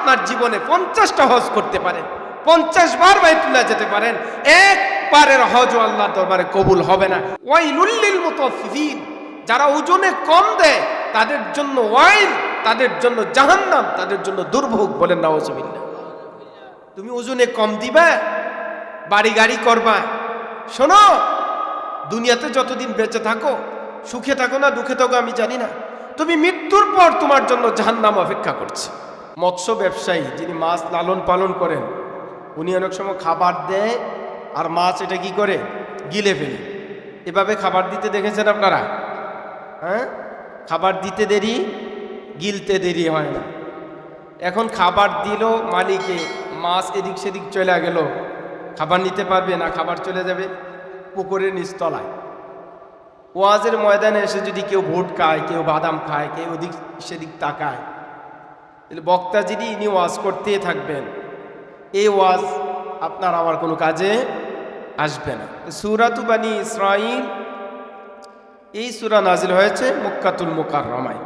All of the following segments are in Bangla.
আপনার জীবনে 50টা হজ করতে পারেন, 50 বার বাইতুল্লাহ যেতে পারেন, একবারের হজও আল্লাহর দরবারে কবুল হবে না। ওয়াইলুল লিল মুতাফফিফিন, যারা ওজনে কম দেয় তাদের জন্য ওয়াইল, তাদের জন্য জাহান্নাম, তাদের জন্য দুর্ভোগ। বলেন নাউজুবিল্লাহ। তুমি ওজনে কম দিবা, বাড়ি গাড়ি করবা। শোনো, দুনিয়াতে যতদিন বেঁচে থাকো, সুখে থাকো না দুঃখে থাকো আমি জানি না, তুমি মৃত্যুর পর তোমার জন্য জাহান্নাম অপেক্ষা করছে। মৎস্য ব্যবসায়ী যিনি মাছ লালন পালন করেন, উনি অনেক সময় খাবার দেয় আর মাছ এটা কি করে, গিলে ফেলে। এভাবে খাবার দিতে দেখেছেন আপনারা? হ্যাঁ, খাবার দিতে দেরি, গিলতে দেরি হয় না। এখন খাবার দিল মালিকে, মাছ এদিক সেদিক চলে গেল, খাবার নিতে পারবে না, খাবার চলে যাবে পুকুরের নিচতলায়। ওয়াজের ময়দানে এসে যদি কেউ ভোট খায়, কেউ বাদাম খায়, কেউ ওদিক সেদিক তাকায়, তাহলে বক্তা যিনি ইনি ওয়াজ করতেই থাকবেন, এই ওয়াজ আপনার আমার কোনো কাজে আসবে না। সূরাতু বানী ইসরাঈল, এই সূরা নাজিল হয়েছে মক্কাতুল মুকাররমায়।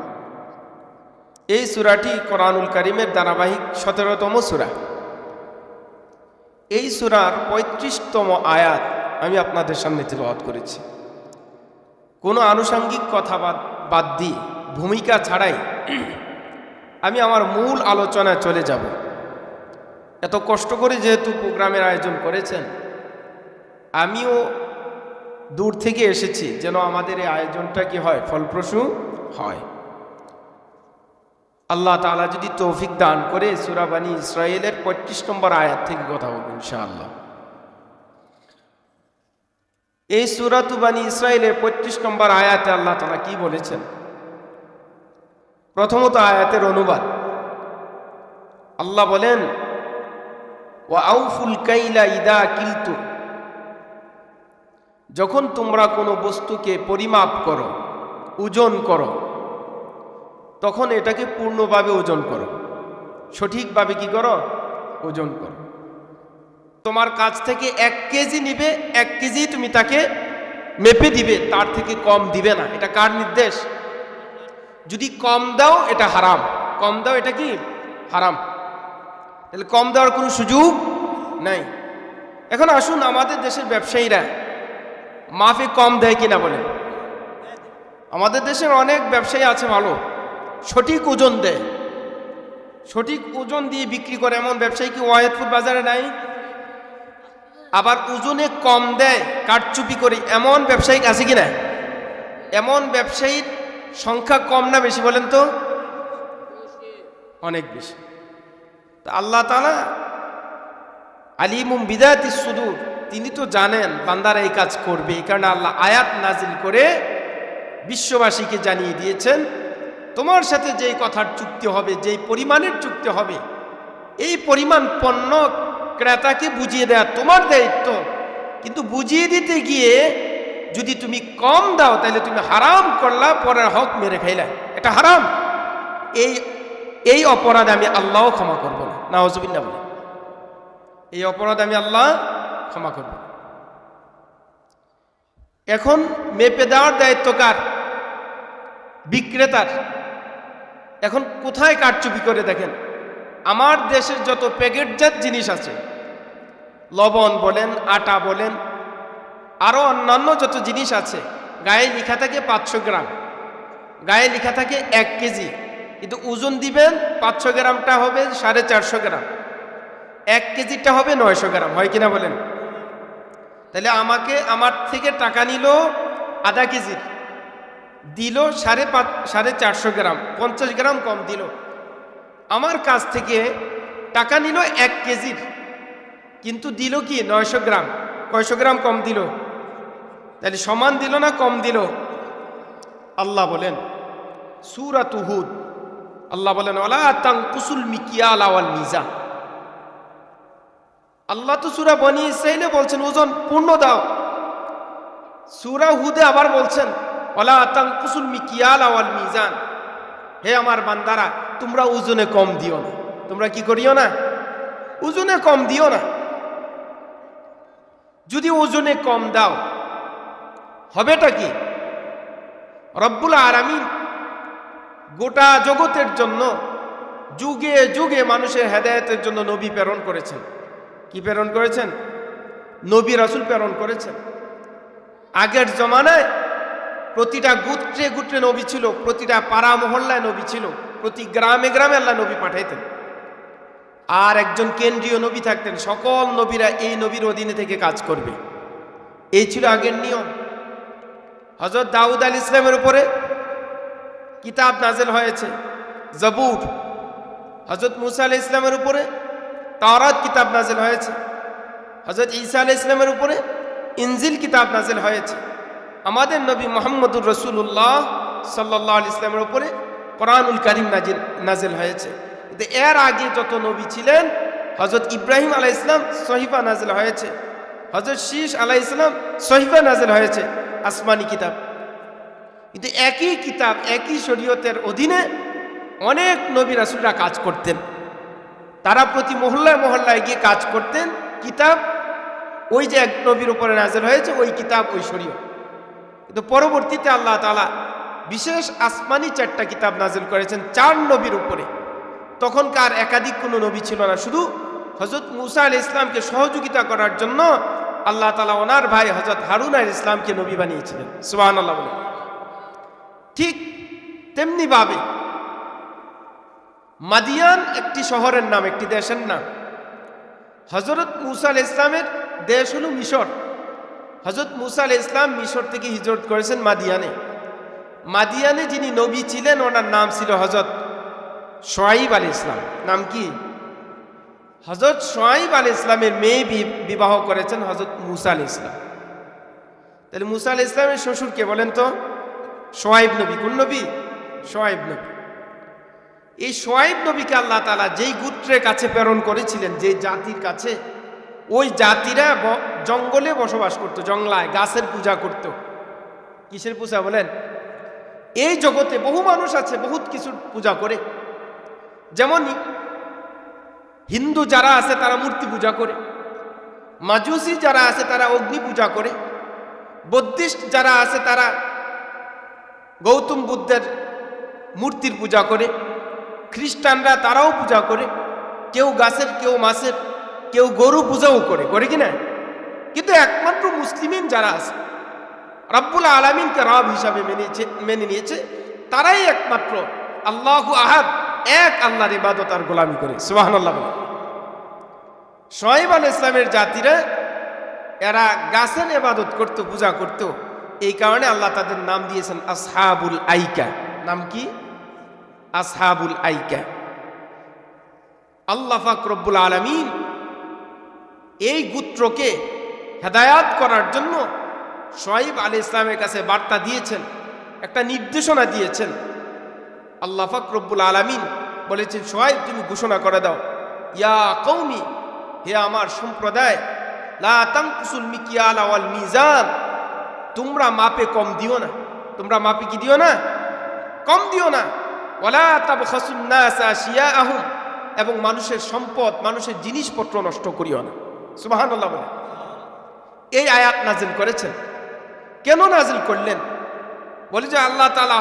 এই সূরাটি কোরআনুল কারীমের ধারাবাহিক 17তম সূরা। এই সূরার 35তম আয়াত আমি আপনাদের সামনে তিলাওয়াত করেছি। কোনো আনুষঙ্গিক কথা বাদ দিয়ে, ভূমিকা ছাড়াই আমি আমার মূল আলোচনায় চলে যাব। এত কষ্ট করে যেহেতু প্রোগ্রামের আয়োজন করেছেন, আমিও দূর থেকে এসেছি যেন আমাদের এই আয়োজনটা কি হয়, ফলপ্রসূ হয়। আল্লাহ তাআলা যদি তৌফিক দান করে সূরা বানী ইসরাঈলের 25 নম্বর আয়াত থেকে কথা বলবো ইনশাআল্লাহ। এই সূরাতু বানী ইসরাঈলের 25 নম্বর আয়াতে আল্লাহ তাআলা কি বলেছেন? প্রথমত আয়াতের অনুবাদ। আল্লাহ বলেন, ওয়া আউফুল কাইলা ইদা কিলতু, যখন তোমরা কোনো বস্তুকে পরিমাপ করো, ওজন করো, তখন এটাকে পূর্ণভাবে ওজন করো, সঠিকভাবে কি করো, ওজন করো। তোমার কাছ থেকে 1 কেজি নিবে, 1 কেজি তুমি তাকে মেপে দিবে, তার থেকে কম দিবে না। এটা কার নির্দেশ? যদি কম দাও এটা হারাম, কম দাও এটা কি হারাম, তাহলে কম দেওয়ার কোনো সুযোগ নাই। এখন আসুন, আমাদের দেশের ব্যবসায়ীরা মাফে কম দেয় কিনা বলেন? আমাদের দেশের অনেক ব্যবসায়ী আছে ভালো, সঠিক ওজন দেয়, সঠিক ওজন দিয়ে বিক্রি করে। এমন ব্যবসায়ী কি ওয়াহেদপুর বাজারে নাই? আবার ওজনে কম দেয়, কারচুপি করে, এমন ব্যবসায়ী আছে কিনা? এমন ব্যবসায়ীর সংখ্যা কম না বেশি বলেন তো? অনেক বেশি। তা আল্লাহ তাআলা আলিমুম বিযাতিস সুদূর, তিনি তো জানেন বান্দারা এই কাজ করবে। এই কারণে আল্লাহ আয়াত নাজিল করে বিশ্ববাসীকে জানিয়ে দিয়েছেন, তোমার সাথে যেই কথার চুক্তি হবে, যেই পরিমাণের চুক্তি হবে, এই পরিমাণ পণ্য ক্রেতাকে বুঝিয়ে দেয়া তোমার দায়িত্ব। কিন্তু বুঝিয়ে দিতে গিয়ে যদি তুমি কম দাও, তাহলে তুমি হারাম করলা, পরের হক মেরে খাইলা, এটা হারাম। এই অপরাধ আমি আল্লাহও ক্ষমা করব না। নাউজুবিল্লাহ বলে, এই অপরাধ আমি আল্লাহ ক্ষমা করব না। এখন মেপে দেওয়ার দায়িত্ব কার? বিক্রেতার। এখন কোথায় কারচুপি করে দেখেন, আমার দেশের যত প্যাকেটজাত জিনিস আছে, লবণ বলেন, আটা বলেন, আরও অন্যান্য যত জিনিস আছে, গায়ে লেখা থাকে 500 গ্রাম, গায়ে লেখা থাকে 1 কেজি, কিন্তু ওজন দিবেন 500 গ্রামটা হবে 450 গ্রাম, 1 কেজিটা হবে 900 গ্রাম। হয় কিনা বলেন? তাহলে আমার থেকে টাকা নিল আধা কেজির, দিল 450 গ্রাম, 50 গ্রাম কম দিল। আমার কাছ থেকে টাকা নিল 1 কেজির, কিন্তু দিল কি 900 গ্রাম, কয়শো গ্রাম কম দিল? তাহলে সমান দিল না কম দিল? আল্লাহ বলেন সূরাতু হুদ, আল্লাহ বলেন ওয়ালা তানকুসুল মিকিয়াল ওয়াল মিজান। আল্লাহ তো সূরা বনী ইসরাঈলে বলছেন ওজন পূর্ণ দাও, সূরা হুদে আবার বলছেন ওয়ালা তানকুসুল মিকিয়াল ওয়াল মিজান, হে আমার বান্দারা তোমরা ওজনে কম দিও না। তোমরা কি করিও না? ওজনে কম দিও না। যদি ওজনে কম দাও হবেটা কি? রব্বুল আলামিন গোটা জগতের জন্য যুগে যুগে মানুষের হেদায়েতের জন্য নবী প্রেরণ করেছেন। কি প্রেরণ করেছেন? নবী রাসূল প্রেরণ করেছেন। আগের জমানায় প্রতিটা গোত্রে গোত্রে নবী ছিল, প্রতিটা পাড়া মহল্লায় নবী ছিল, প্রতি গ্রামে গ্রামে আল্লাহ নবী পাঠাইতেন। আর একজন কেন্দ্রীয় নবী থাকতেন, সকল নবীরা এই নবীর অধীনে থেকে কাজ করবে। এই ছিল আগের নিয়ম। হযরত দাউদ আলাইহিস সালামের উপরে কিতাব নাযিল হয়েছে, জবুর। হযরত মুসা আলাইহিস সালামের উপরে তাওরাত কিতাব নাযিল হয়েছে। হযরত ঈসা আলাইহিস সালামের উপরে ইনজিল কিতাব নাযিল হয়েছে। আমাদের নবী মুহাম্মদুর রাসূলুল্লাহ সাল্লাল্লাহু আলাইহি ওয়াসাল্লামের উপরে কোরআনুল কারীম নাযিল হয়েছে। কিন্তু এর আগে যত নবী ছিলেন, হযরত ইব্রাহিম আলাইহিস সালাম সহিফা নাযিল হয়েছে, হযরত শীস আলাইহিস সালাম সহিফা নাযিল হয়েছে, আসমানি কিতাব। কিন্তু একই কিতাব, একই শরীয়তের অধীনে অনেক নবী রাসূলরা কাজ করতেন। তারা প্রতি মহল্লায় মহল্লায় গিয়ে কাজ করতেন। কিতাব ওই যে এক নবীর উপরে নাযিল হয়েছে, ওই কিতাব, ওই শরীয়ত। কিন্তু পরবর্তীতে আল্লাহ তাআলা বিশেষ আসমানি 4টা কিতাব নাযিল করেছেন 4 নবীর উপরে। তখনকার একাধিক কোনো নবী ছিল না, শুধু হযরত মুসা আলাইহিস সালামকে সহযোগিতা করার জন্য আল্লাহ তাআলা ওনার ভাই হযরত হারুন আলাইহিস সালামকে নবী বানিয়েছিলেন। সুবহানাল্লাহ বলে। ঠিক তেমনি ভাবে মাদিয়ান একটি শহরের নাম, একটি দেশের নাম। হযরত মুসা আলাইহিস সালামের দেশ হলো মিশর। হযরত মুসা আলাইহিস সালাম মিশর থেকে হিজরত করেছেন মাদিয়ানে। মাদিয়ানে যিনি নবী ছিলেন ওনার নাম ছিল হযরত শুআয়ব আলাইহিস সালাম। নাম কি? হযরত শুআয়ব আলাইহিস সালামের মেয়ে বিবাহ করেছেন হযরত মুসা আলাইহিস সালাম। তাহলে মুসা আলাইহিস সালামের শ্বশুর কে বলেন তো? শুআয়ব নবী। কোন নবী? শুআয়ব নবী। এই শুআয়ব নবীকে আল্লাহ তাআলা যেই গোত্রের কাছে প্রেরণ করেছিলেন, যে জাতির কাছে, ওই জাতিরা জঙ্গলে বসবাস করত, জঙ্গলায় গাছের পূজা করত। কিসের পূজা বলেন? এই জগতে বহু মানুষ আছে বহুত কিছু পূজা করে। যেমন হিন্দু যারা আছে তারা মূর্তি পূজা করে, মাজুসি যারা আছে তারা অগ্নি পূজা করে, বৌদ্ধিস্ট যারা আছে তারা গৌতম বুদ্ধের মূর্তির পূজা করে, খ্রিস্টানরা তারাও পূজা করে, কেউ গাছের, কেউ মাছের, কেউ গরু পূজাও করে কিনা? কিন্তু একমাত্র মুসলিমিন যারা আছে, রব্বুল আলামিনকে রব হিসাবে মেনে নিয়েছে, তারাই একমাত্র আল্লাহু আহাদ, এক আল্লাহর ইবাদত আর গোলামি করে। সুবহানাল্লাহ বলে। শুআয়ব আলাইহিস সালামের জাতিরা এরা গাছের ইবাদত করত, পূজা করত। এই কারণে আল্লাহ তাদের নাম দিয়েছেন আসহাবুল আইকা। নাম কি? আসহাবুল আইকা। আল্লাহ পাক রব্বুল আলামিন এই গোত্রকে হেদায়াত করার জন্য শুআয়ব আলাইহিস সালামের কাছে বার্তা দিয়েছেন, একটা নির্দেশনা দিয়েছেন। আল্লাহ পাক রব্বুল আলামিন বলেছেন, শুআয়ব তুমি ঘোষণা করে দাও, ইয়া কওমি, হে আমার সম্প্রদায়, লা তানকুসুল মিকিয়াল ওয়াল মিজান, তোমরা মাপে কম দিও না। তোমরা মাপে কি দিও না? কম দিও না। ওয়ালা তাবখাসুন নাস আশিয়াআহুম, এবং মানুষের সম্পদ, মানুষের জিনিসপত্র নষ্ট করিও না। সুবহানাল্লাহ বলে। এই আয়াত নাজিল করেছেন। কেন নাজিল করলেন? বলে যে আল্লাহ তাআলা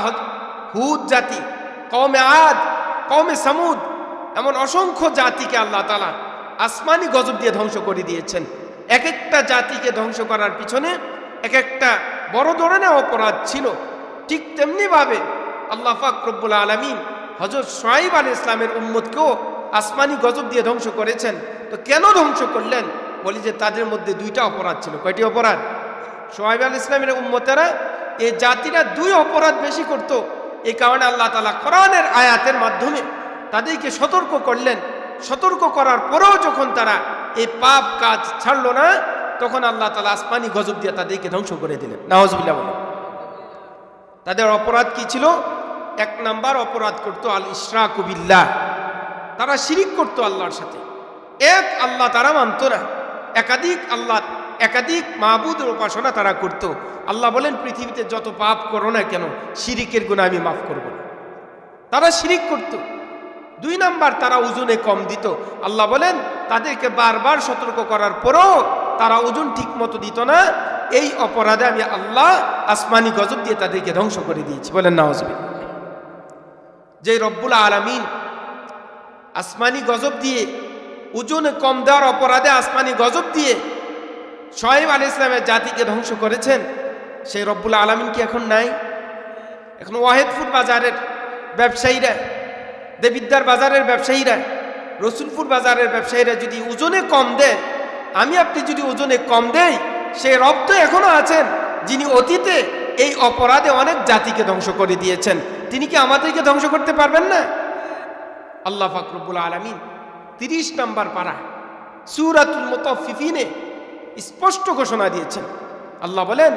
হুদ জাতি, কওমে আদ, কওমে সামুদ, এমন অসংখ্য জাতিকে আল্লাহ তাআলা আসমানি গজব দিয়ে ধ্বংস করে দিয়েছেন। এক একটা জাতিকে ধ্বংস করার পিছনে এক একটা বড় ধরনের অপরাধ ছিল। ঠিক তেমনি ভাবে আল্লাহ পাক রব্বুল আলামিন হযরত শুআয়ব আলাইহিস সালামের উম্মতকেও আসমানি গজব দিয়ে ধ্বংস করেছেন। তো কেন ধ্বংস করলেন? বলি যে তাদের মধ্যে 2টা অপরাধ ছিল। কয়টি অপরাধ? শুআয়ব আলাইহিস সালামের উম্মতেরা, এই জাতিরা 2 অপরাধ বেশি করত। এই কারণে আল্লাহ তাআলা কোরআনের আয়াতের মাধ্যমে তাদেরকে সতর্ক করলেন। সতর্ক করার পরেও যখন তারা এই পাপ কাজ ছাড়লো না, তখন আল্লাহ তাআলা আসমানি গজব দিয়ে তাদেরকে ধ্বংস করে দিলেন। নাউজুবিল্লাহ বলে। তাদের অপরাধ কি ছিল? 1 নাম্বার অপরাধ করত আল ইশরাকু বিল্লাহ। তারা শিরিক করত আল্লাহর সাথে। এক আল্লাহ তারা মানত না, একাধিক আল্লাহ, একাধিক মাবুদের উপাসনা তারা করত। আল্লাহ বলেন, পৃথিবীতে যত পাপ করো না কেন, শিরিকের গুনাহ আমি মাফ করব না। তারা শিরিক করত। 2 নাম্বার, তারা ওজনে কম দিত। আল্লাহ বলেন, তাদেরকে বারবার সতর্ক করার পরও তারা ওজন ঠিক মতো দিত না। এই অপরাধে আমি আল্লাহ আসমানি গজব দিয়ে তাদেরকে ধ্বংস করে দিয়েছি। বলেন নাউজুবিল্লাহ। যে রব্বুল আলামিন আসমানি গজব দিয়ে, ওজনে কম দেওয়ার অপরাধে আসমানি গজব দিয়ে শোয়েব আলাইহিস সালামের জাতিকে ধ্বংস করেছেন, সেই রব্বুল আলামিন কি এখন নাই? এখন ওয়াহেদপুর বাজারের ব্যবসায়ীরা, দেবিদ্যার বাজারের ব্যবসায়ীরা, রসুলপুর বাজারের ব্যবসায়ীরা যদি ওজনে কম দেয়, আমি আপনি যদি ওজনে কম দেই, সেই রব তো এখনো আছেন, যিনি অতীতে এই অপরাধে অনেক জাতিকে ধ্বংস করে দিয়েছেন। তিনি কি আমাদেরকে ধ্বংস করতে পারবেন না? আল্লাহ পাক রব্বুল আলামিন 30 নম্বর পারা সূরাতুল মুতাফফিফিনে স্পষ্ট ঘোষণা দিয়েছেন। আল্লাহ বলেন,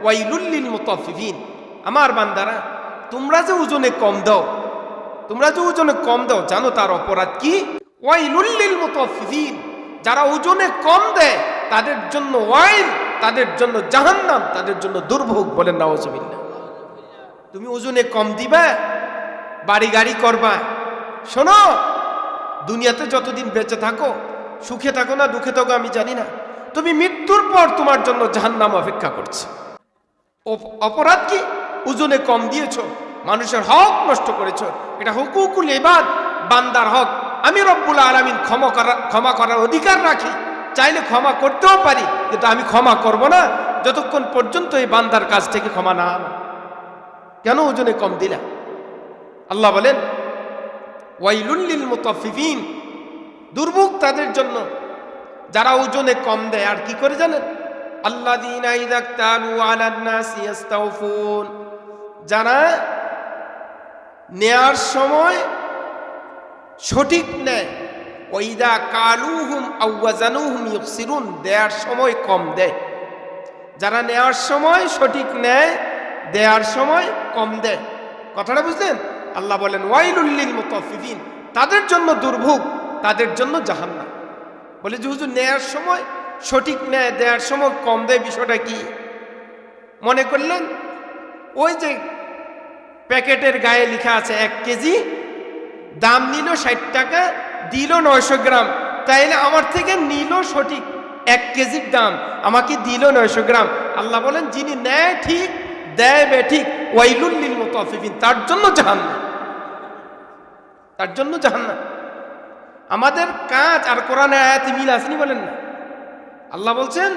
ওয়াইলুল লিল মুতাফফিফিন, আমার বান্দারা তোমরা যে ওজনে কম দাও, তোমরা যে ওজনে কম দাও, জানো তার অপরাধ কি? ওয়াইলুল লিল মুতাফফিফিন, যারা ওজনে কম দেয় তাদের জন্য ওয়াইল, তাদের জন্য জাহান্নাম, তাদের জন্য দুর্ভোগ। বলেন নাউজুবিল্লাহ। তুমি ওজনে কম দিবা, বাড়ি গাড়ি করবা, শোনো দুনিয়াতে যতদিন বেঁচে থাকো, সুখে থাকো না দুঃখে থাকো আমি জানি না, তুমি মৃত্যুর পর তোমার জন্য জাহান্নাম অপেক্ষা করছে। অপরাধ কি? ওজনে কম দিয়েছো, মানুষের হক নষ্ট করেছো। এটা হুকুকুল ইবাদ, বান্দার হক। আমি রব্বুল আলামিন ক্ষমা করার অধিকার রাখি, চাইলে ক্ষমা করতেও পারি, কিন্তু আমি ক্ষমা করব না যতক্ষণ পর্যন্ত এই বান্দার কাছ থেকে ক্ষমা না আনো। কেন ওজনে কম দিলা? আল্লাহ বলেন, ওয়াইলুল লিল মুতাফফিফিন, দুর্ভোগ তাদের জন্য যারা ওজনে কম দেয়। আর কি করে জানেন? আল্লাযীনা ইযা ক্তালু আলান নাসি ইস্তাওফুন, যারা নেয়ার সময় সঠিক নেয়, ওয়াইদা কালুহুম আও ওয়াজানুহুম ইউখসিরুন, দেয়ার সময় কম দেয়। যারা নেয়ার সময় সঠিক নেয়, দেয়ার সময় কম দেয়। কথাটা বুঝলেন? আল্লাহ বলেন, ওয়াইলুল লিল মুতাফফিফিন, তাদের জন্য দুর্ভোগ, তাদের জন্য জাহান্নাম। বলে যে হুজুর নেয়ার সময় সঠিক নেয়, দেয়ার সময় কম দেয়, বিষয়টা কি? মনে করলেন ওই যে প্যাকেটের গায়ে লেখা আছে 1 কেজি, দাম নিল 60 টাকা, দিল 900 গ্রাম, তাইলে আমার থেকে নিল সঠিক 1 কেজির দাম, আমাকে দিল 900 গ্রাম। আল্লাহ বলেন, যিনি নেয় ঠিক, দেয় বেঠিক, ওয়াইলুল লিল মুতাফফিফিন, তার জন্য জাহান্নাম, তার জন্য জাহান্নাম। আমাদের কাজ আর কোরআনের আয়াতে মিল আসেনি বলেন না? আল্লাহ বলছেন,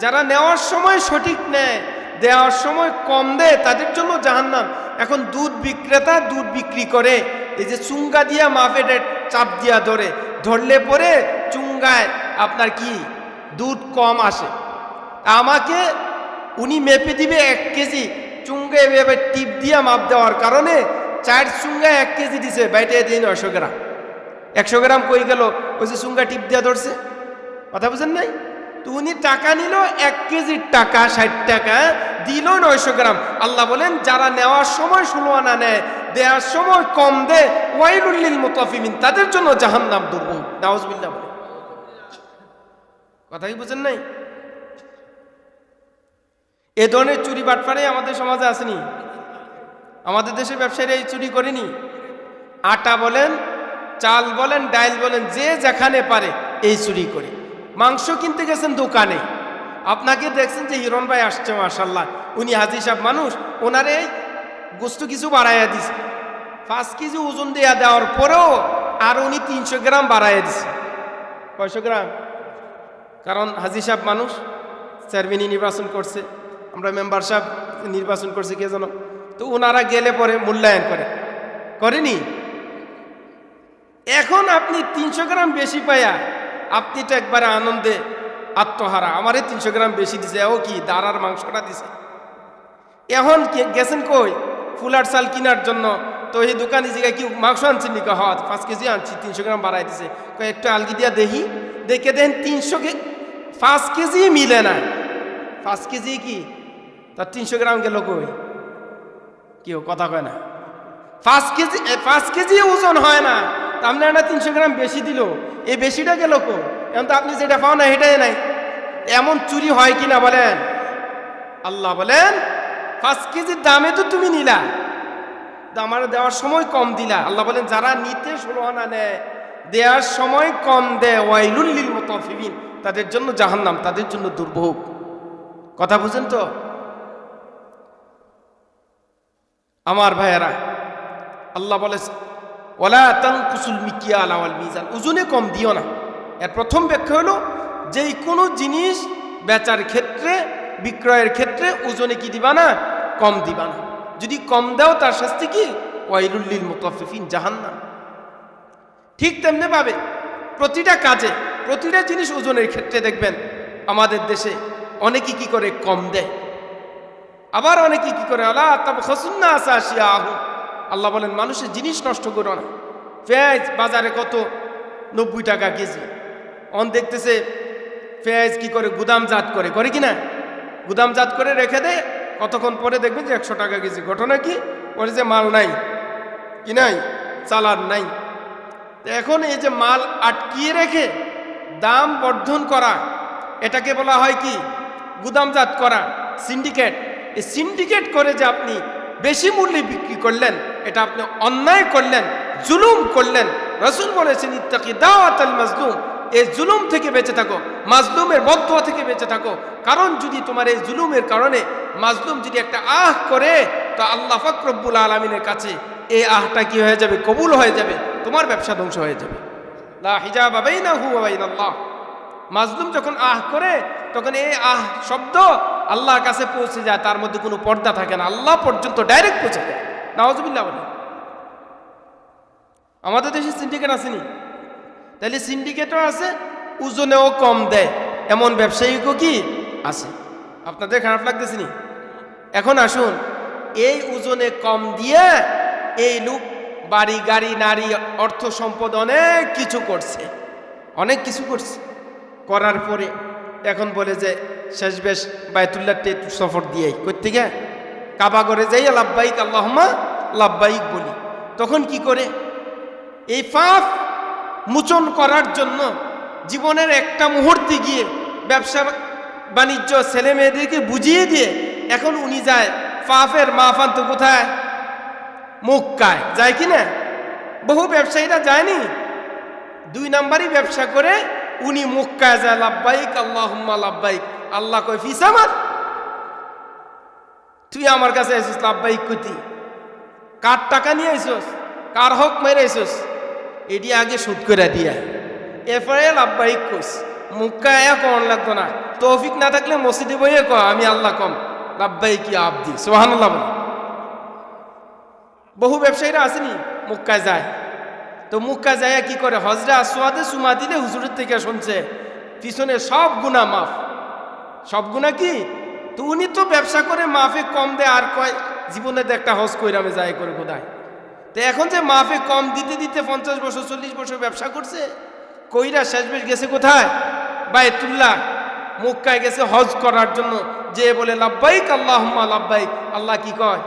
যারা নেওয়ার সময় সঠিক নেয়, দেওয়ার সময় কম দেয়, তাদের জন্য জাহান্নাম। এখন দুধ বিক্রেতা দুধ বিক্রি করে, এই যে চুঙ্গা দিয়া মাপে চাপ দিয়া ধরলে পরে চুঙ্গায় আপনার কি দুধ কম আসে, আমাকে উনি মেপে দিবে 1 কেজি, চুঙ্গা এভাবে টিপ দিয়া মাপ দেওয়ার কারণে 4 চুঙ্গায় 1 কেজি দিছে, বাইটে দিয়ে 900 গ্রাম। 100 গ্রাম কই গেল? ওই যে চুঙ্গা টিপ দিয়া ধরছে। কথা বুঝেন নাই? তো উনি টাকা নিল 1 কেজির টাকা 60 টাকা, দিল 900 গ্রাম। আল্লাহ বলেন, যারা নেওয়ার সময় 16 আনা নেয়, দেওয়ার সময় কম দেয়, ওয়াইলুল লিল মুতাফফিফিন, তাদের জন্য জাহান্নাম, দুর্ভোগ। নাউজুবিল্লাহ। কথা কি বুঝেন নাই? এ ধরনের চুরি বাটপারে আমাদের সমাজে আসেনি? আমাদের দেশের ব্যবসায়ীরা এই চুরি করেনি? আটা বলেন, চাল বলেন, ডাল বলেন, যে যেখানে পারে এই চুরি করে। মাংস কিনতে গেছেন দোকানে, আপনাকে দেখছেন যে হিরণ ভাই আসছে, মাশাআল্লাহ, উনি হাজি সাহেব মানুষ, ওনারে গোস্ত কিছু বাড়াইয়া দিছে, 5 কেজি ওজন দেয়া দেওয়ার পরেও আর উনি 300 গ্রাম বাড়াইয়া দিছে। 500 গ্রাম? কারণ হাজি সাহেব মানুষ, চেয়ারম্যানই নির্বাচন করছে, আমরা মেম্বার সাহেব নির্বাচন করছি, কে যেন, তো ওনারা গেলে পরে মূল্যায়ন করেনি। এখন আপনি 300 গ্রাম বেশি পাইয়া আপনি তো একবারে আনন্দে আত্মহারা, আমারে 300 গ্রাম বেশি দিছে, ও কি দাঁড়ার মাংসটা দিছে। এখন গেছেন কই ফুলার চাল কেনার জন্য, তো এই দোকানে জিগা কি মাংস আনছেন নি? 5 কেজি আনছি, 300 গ্রাম বাড়াই দিছে। একটু আলগি দিয়া দেখি, দেখে দেখেন 5 কেজি মিলে না। 5 কেজি কি তার 300 গ্রাম গেল কই? কেউ কথা কয় না। 5 কেজি ওজন হয় না, আপনি একটা 300 গ্রাম বেশি দিল, এই বেশিটা গেল কো? এখন তো আপনি যেটা পাও না সেটাই নাই। এমন চুরি হয় কিনা বলেন? আল্লাহ বলেন, 5 কেজির দামে তো তুমি নিলা, আমার দেওয়ার সময় কম দিলা। আল্লাহ বলেন, যারা নিতে 16 আনা নেয়, দেওয়ার সময় কম দেয়, ওয়াইলুল লিল মুতাফফিফিন, তাদের জন্য জাহান্নাম, তাদের জন্য দুর্ভোগ। কথা বুঝেন তো আমার ভাইয়েরা? আল্লাহ বলে, ওয়ালা তানকুসুল মিকিয়াল ওয়াল মিজান, ওজনে কম দিও না। এর প্রথম ব্যাখ্যা হলো যে কোনো জিনিস বেচার ক্ষেত্রে বিক্রয়ের ক্ষেত্রে ওজনে কি দিবা না, কম দিবা না। যদি কম দাও তার শাস্তি কি, ওয়াইলুল লিল মুতাফফিফিন, জাহান্নাম। ঠিক তেমনি ভাবে প্রতিটা কাজে প্রতিটা জিনিস ওজনের ক্ষেত্রে দেখবেন আমাদের দেশে অনেকে কি করে, কম দেয়। আবার অনেকে কি করে, আল্লাহ তাবখাসুন নাস আশিয়াহুম, আল্লাহ বলেন মানুষের জিনিস নষ্ট করো না। পেঁয়াজ বাজারে কত, 90 টাকা কেজি। অন দেখতেছে পেঁয়াজ কি করে, গুদামজাত করে কিনা, গুদামজাত করে রেখে দেয়। কতক্ষণ পরে দেখবেন যে 100 টাকা কেজি। ঘটনা কি, বলে যে মাল নাই, কি নাই, চালান নাই। এখন এই যে মাল আটকিয়ে রেখে দাম বর্ধন করা, এটাকে বলা হয় কি, গুদামজাত করা, সিন্ডিকেট। এই সিন্ডিকেট করে যে আপনি বেশি মূল্যে বিক্রি করলেন, এটা আপনি অন্যায় করলেন, জুলুম করলেন। রাসূল বলেছেন ইত্তাকি দাওয়াতাল মাজলুম, এই জুলুম থেকে বেঁচে থাকো, মাজলুমের বদদুয়া থেকে বেঁচে থাকো। কারণ যদি তোমার এই জুলুমের কারণে মাজলুম যদি একটা আহ করে, তো আল্লাহ পাক রব্বুল আলামিনের কাছে এই আহটা কি হয়ে যাবে, কবুল হয়ে যাবে, তোমার ব্যবসা ধ্বংস হয়ে যাবে। লা হিজাবা বাইনাহু ওয়া বাইনাল্লাহ, মাজলুম যখন আহ করে তখন এই আহ শব্দ আল্লাহর কাছে পৌঁছে যায়, তার মধ্যে কোনো পর্দা থাকে না, আল্লাহ পর্যন্ত ডাইরেক্ট পৌঁছে যায়। নাউজুবিল্লাহ বলে। আমাদের দেশে সিন্ডিকেট আসেনি, তাহলে সিন্ডিকেটও আছে, ওজনেও কম দেয় এমন ব্যবসায়িকও কি আছে। আপনাদের খারাপ লাগতেছে নি? এখন আসুন, এই ওজনে কম দিয়ে এই লোক বাড়ি গাড়ি নারী অর্থ সম্পদ অনেক কিছু করছে, অনেক কিছু করছে। করার পরে এখন বলে যে শেষ বেশ বায়তুল্লাহতে একটু সফর দিয়ে করতে গে, কাবা করে যাই লাব্বাইক আল্লাহুম্মা লাব্বাইক বলি। তখন কি করে, এই পাপ মোচন করার জন্য জীবনের একটা মুহূর্তে গিয়ে ব্যবসা বাণিজ্য ছেলে মেয়েদেরকে বুঝিয়ে দিয়ে এখন উনি যায় পাপের মাফান্ত কোথায়, মক্কায় যায় কিনা। বহু ব্যবসায়ীরা যায়নি, 2 নাম্বারই ব্যবসা করে উনি মক্কায় যায়, লাব্বাইক আল্লাহুম্মা লাব্বাইক। আল্লাহ কয় ফিসামাত, তুই আমার কাছে আইসিস লাব্বাইক কইতি, কার টাকা নিয়ে আইসস, কার হক মেরে আইসস, এটি আগে সুদ করে দিয়া এরপরে লাব্বাইক কইস। মক্কায় কন লাগতো না, তৌফিক না থাকলে মসজিদে বইয়ে ক আমি আল্লাহ কম লাব্বাইক ইয়া আবদি, সুবহানাল্লাহ। বহু ব্যবসায়ীরা আসেনি, মক্কায় যায়। তো মক্কা যায় কি করে, হজরা আসওয়াদে সুমা দিলে হুজুরের থেকে শুনছে পিছনে সব গুনাহ মাফ। সব গুনাহ কি, তো উনি তো ব্যবসা করে মাফে কম দেয়, আর কয় জীবনে তো একটা হজ কইরামে যায় করে কোথায়। তো এখন যে মাফে কম দিতে দিতে 50 বছর 40 বছর ব্যবসা করছে, কইরা শেষমেশ গেছে কোথায়, বায়তুল্লাহ, মক্কায় গেছে হজ করার জন্য। যে বলে লাব্বাইক আল্লাহুম্মা লাব্বাইক, আল্লাহ কি কয়,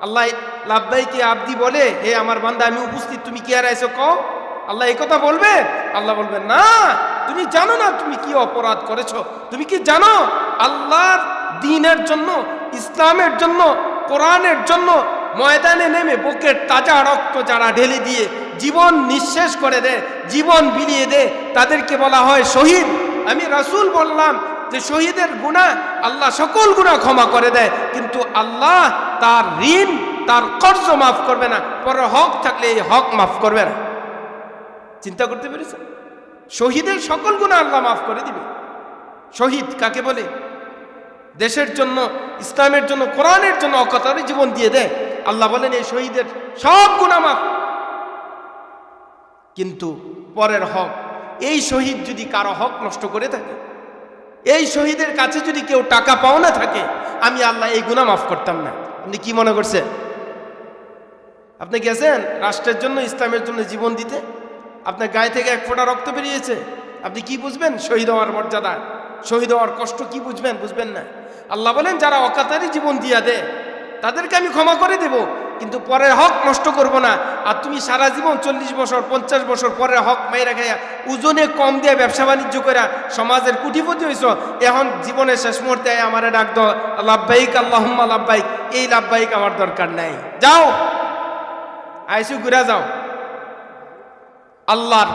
আল্লাহ লাব্বাইক ইয়া আবদি বলে, হে আমার বান্দা আমি উপস্থিত, তুমি কি আর আইছো কও। আল্লাহ এই কথা বলবে? আল্লাহ বলবে না, তুমি জানো না তুমি কি অপরাধ করেছো, তুমি কি জানো আল্লাহর দ্বীনের জন্য, ইসলামের জন্য, কোরআনের জন্য ময়দানে নেমে বুকের তাজা রক্ত যারা ঢেলে দিয়ে জীবন নিঃশেষ করে দেয়, জীবন বিলিয়ে দেয়, তাদেরকে বলা হয় শহীদ। আমি রাসূল বললাম যে শহীদের গুনাহ আল্লাহ সকল গুনাহ ক্ষমা করে দেয়, কিন্তু আল্লাহ তার ঋণ, তার কর্জ মাফ করবে না, পরে হক থাকলে এই হক মাফ করবে না। চিন্তা করতে পেরেছেন? শহীদের সকল গুনাহ আল্লাহ মাফ করে দিবে। শহীদ কাকে বলে? দেশের জন্য, ইসলামের জন্য, কোরআনের জন্য অকাতরে জীবন দিয়ে দেয়। আল্লাহ বলেন এই শহীদের সব গুনাহ মাফ। কিন্তু পরের হক, এই শহীদ যদি কারো হক নষ্ট করে থাকে, এই শহীদের কাছে যদি কেউ টাকা পাওনা থাকে, আমি আল্লাহ এই গুনাহ মাফ করতাম না। আপনি কি মনে করছেন? আপনি গেছেন রাষ্ট্রের জন্য, ইসলামের জন্য জীবন দিতে, আপনার গায়ে থেকে এক ফোঁটা রক্ত বেরিয়েছে, আপনি কি বুঝবেন শহীদ হওয়ার মর্যাদা, শহীদ হওয়ার কষ্ট কি বুঝবেন? বুঝবেন না। আল্লাহ বলেন যারা অকাতারি জীবন দিয়া দেয় তাদেরকে আমি ক্ষমা করে দেব, কিন্তু পরের হক নষ্ট করব না। আর তুমি সারা জীবন 40 বছর 50 বছর পরের হক মেয়েরা খাইয়া ওজনে কম দিয়ে ব্যবসা বাণিজ্য করে সমাজের কুটিপতি হইছ, এখন জীবনের শেষ মুহূর্তে আমারে ডাক দাও লাব্বাইক আল্লাহুম্মা লাব্বাইক, এই লাব্বাইক আমার দরকার নাই, যাও আইসু ঘুরা যাও। আল্লাহর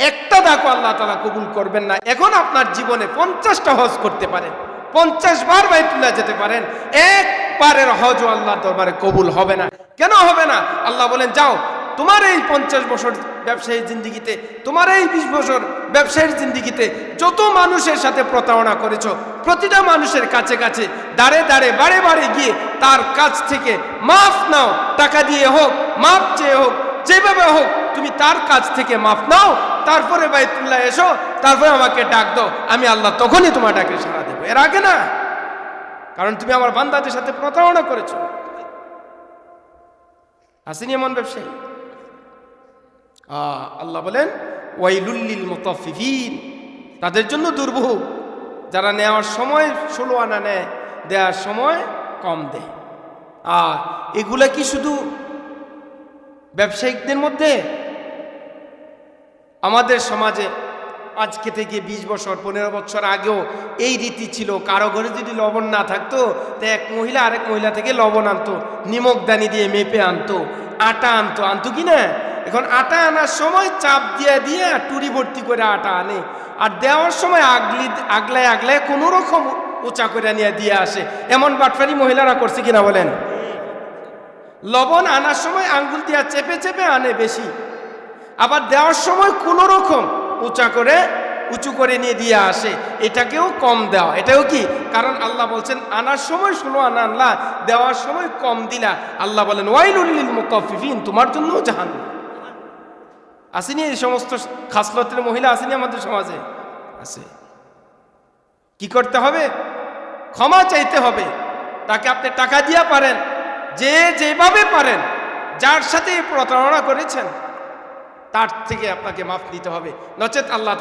একটা ডাকও আল্লাহ তাআলা কবুল করবেন না। এখন আপনার জীবনে 50টা হজ করতে পারেন, 50 বার বাইতুল্লাহ যেতে পারেন, একবারের হজও আল্লাহর দরবারে কবুল হবে না। কেন হবে না? আল্লাহ বলেন যাও তোমার এই 50 বছর ব্যবসায়ী জিন্দিগিতে, তোমার এই 20 বছর ব্যবসায়ীর জিন্দিগিতে যত মানুষের সাথে প্রতারণা করেছো, প্রতিটা মানুষের কাছে কাছে দাঁড়ে দাঁড়ে বারে বারে গিয়ে তার কাছ থেকে মাফ নাও, টাকা দিয়ে হোক, মাফ চেয়ে হোক, যেভাবে হোক তুমি তার কাছ থেকে মাফ নাও, তারপরে বাইতুল্লাহ এসো, তারপরে আমাকে ডাক দাও, আমি আল্লাহ তখনই তোমার ডাকে সাড়া দেবো, এর আগে না। কারণ তুমি আমার বান্দাদের সাথে প্রতারণা করেছো। আসেনি এমন ব্যবসায়ী? আল্লাহ বলেন ওয়াইলুল লিল মুতাফফিফিন, তাদের জন্য দুর্ভোগ যারা নেওয়ার সময় 16 আনা নেয়, দেওয়ার সময় কম দেয়। আর এগুলা কি শুধু ব্যবসায়িকদের মধ্যে? আমাদের সমাজে আজকে থেকে 20 বছর 15 বছর আগেও এই রীতি ছিল। কারো ঘরে যদি লবণ না থাকতো তো এক মহিলা আরেক মহিলা থেকে লবণ আনতো, নিমক দানি দিয়ে মেপে আনতো, আটা আনতো কি না? এখন আটা আনার সময় চাপ দিয়ে দিয়ে টুরি ভর্তি করে আটা আনে, আর দেওয়ার সময় আগলায় কোনো রকম উঁচা করে নিয়ে দিয়ে আসে। এমন বাটফারি মহিলারা করছে কিনা বলেন? লবণ আনার সময় আঙ্গুল দিয়া চেপে চেপে আনে বেশি, আবার দেওয়ার সময় কোনো রকম উঁচু করে নিয়ে দিয়ে আসে, এটাকেও কম দেওয়া। এটাও কি? কারণ আল্লাহ বলছেন আনার সময় 16 আনা আনলা, দেওয়ার সময় কম দিলা। আল্লাহ বলেন ওয়াইলুল লিল মুতাফফিফিন, তোমার জন্য জাহান্নাম। আসেনি এই সমস্ত খাসলতের মহিলা? আসেনি আমাদের সমাজে? আছে। কি করতে হবে? ক্ষমা চাইতে হবে। তাকে আপনি টাকা দিয়া পারেন, যে যেভাবে পারেন, যার সাথে প্রতারণা করেছেন তার থেকে আপনাকে মাফ দিতে হবে, নচেত আল্লাহ